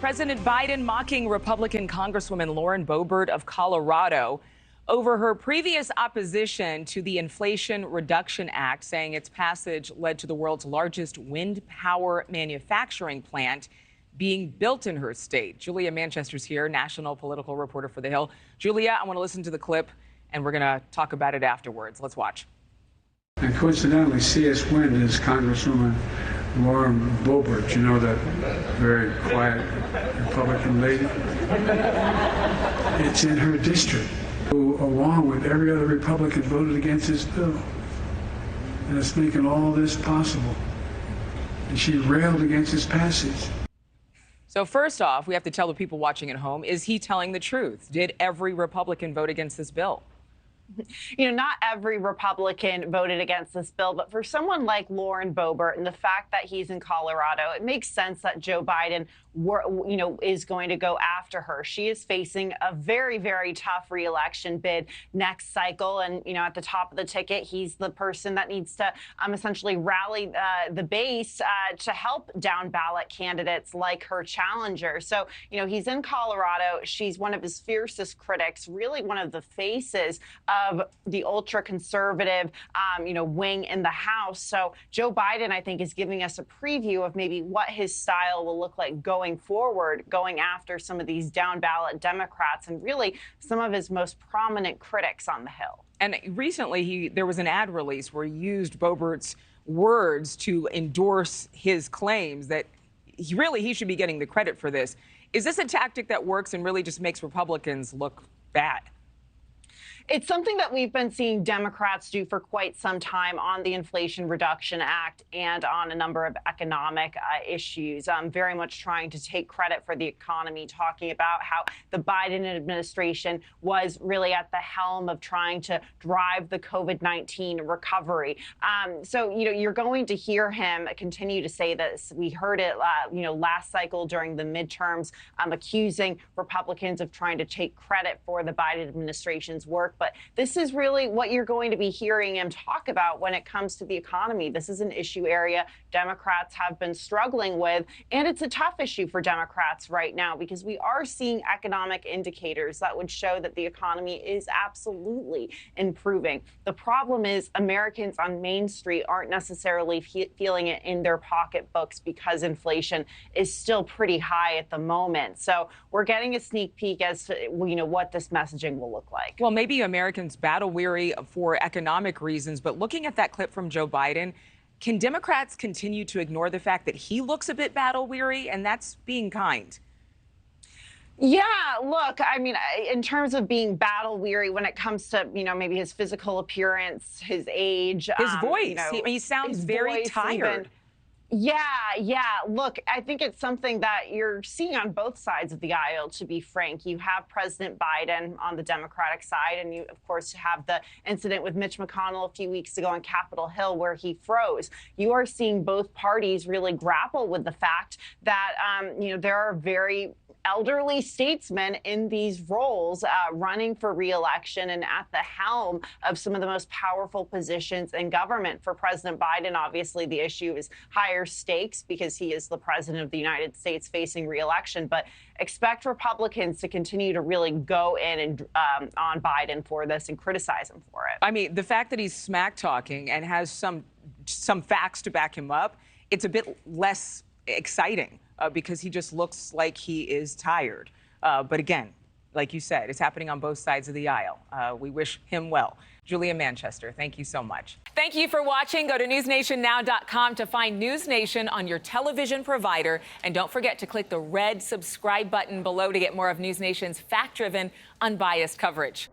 President Biden mocking Republican Congresswoman Lauren Boebert of Colorado over her previous opposition to the Inflation Reduction Act, saying its passage led to the world's largest wind power manufacturing plant being built in her state. Julia Manchester's here, national political reporter for The Hill. Julia, I want to listen to the clip, and we're going to talk about it afterwards. Let's watch. And coincidentally, C.S. Wind is Congresswoman Lauren Boebert, you know, that very quiet Republican lady. It's in her district, who, along with every other Republican, voted against this bill. And it's making all this possible. And she railed against its passage. So first off, we have to tell the people watching at home, is he telling the truth? Did every Republican vote against this bill? You know, not every Republican voted against this bill, but for someone like Lauren Boebert and the fact that he's in Colorado, it makes sense that Joe Biden, is going to go after her. She is facing a very, very tough reelection bid next cycle. And, at the top of the ticket, he's the person that needs to essentially rally the base to help down ballot candidates like her challenger. So, he's in Colorado. She's one of his fiercest critics, really one of the faces of the ultra conservative, wing in the House. So Joe Biden, I think, is giving us a preview of maybe what his style will look like going forward, going after some of these down ballot Democrats and really some of his most prominent critics on the Hill. And recently, there was an ad release where he used Boebert's words to endorse his claims that he should be getting the credit for this. Is this a tactic that works and really just makes Republicans look bad? It's something that we've been seeing Democrats do for quite some time on the Inflation Reduction Act and on a number of economic issues, very much trying to take credit for the economy, talking about how the Biden administration was really at the helm of trying to drive the COVID-19 recovery. So, you're going to hear him continue to say this. We heard it, last cycle during the midterms, accusing Republicans of trying to take credit for the Biden administration's work. But this is really what you're going to be hearing him talk about when it comes to the economy. This is an issue area Democrats have been struggling with, and it's a tough issue for Democrats right now because we are seeing economic indicators that would show that the economy is absolutely improving. The problem is Americans on Main Street aren't necessarily feeling it in their pocketbooks because inflation is still pretty high at the moment. So we're getting a sneak peek as to what this messaging will look like. Well, maybe Americans battle weary for economic reasons, but looking at that clip from Joe Biden, can Democrats continue to ignore the fact that he looks a bit battle weary? And that's being kind. Yeah, look, I mean, in terms of being battle weary when it comes to, maybe his physical appearance, his age, his voice, he sounds very tired. Yeah. Look, I think it's something that you're seeing on both sides of the aisle, to be frank. You have President Biden on the Democratic side, and you, of course, have the incident with Mitch McConnell a few weeks ago on Capitol Hill where he froze. You are seeing both parties really grapple with the fact that, there are very elderly statesmen in these roles running for re-election and at the helm of some of the most powerful positions in government. For President Biden, obviously, the issue is higher stakes because he is the president of the United States facing re-election. But expect Republicans to continue to really go in and on Biden for this and criticize him for it. I mean, the fact that he's smack talking and has some facts to back him up, it's a bit less exciting. Because he just looks like he is tired. But again, like you said, it's happening on both sides of the aisle. We wish him well. Julia Manchester, thank you so much. Thank you for watching. Go to newsnationnow.com to find NewsNation on your television provider. And don't forget to click the red subscribe button below to get more of NewsNation's fact-driven, unbiased coverage.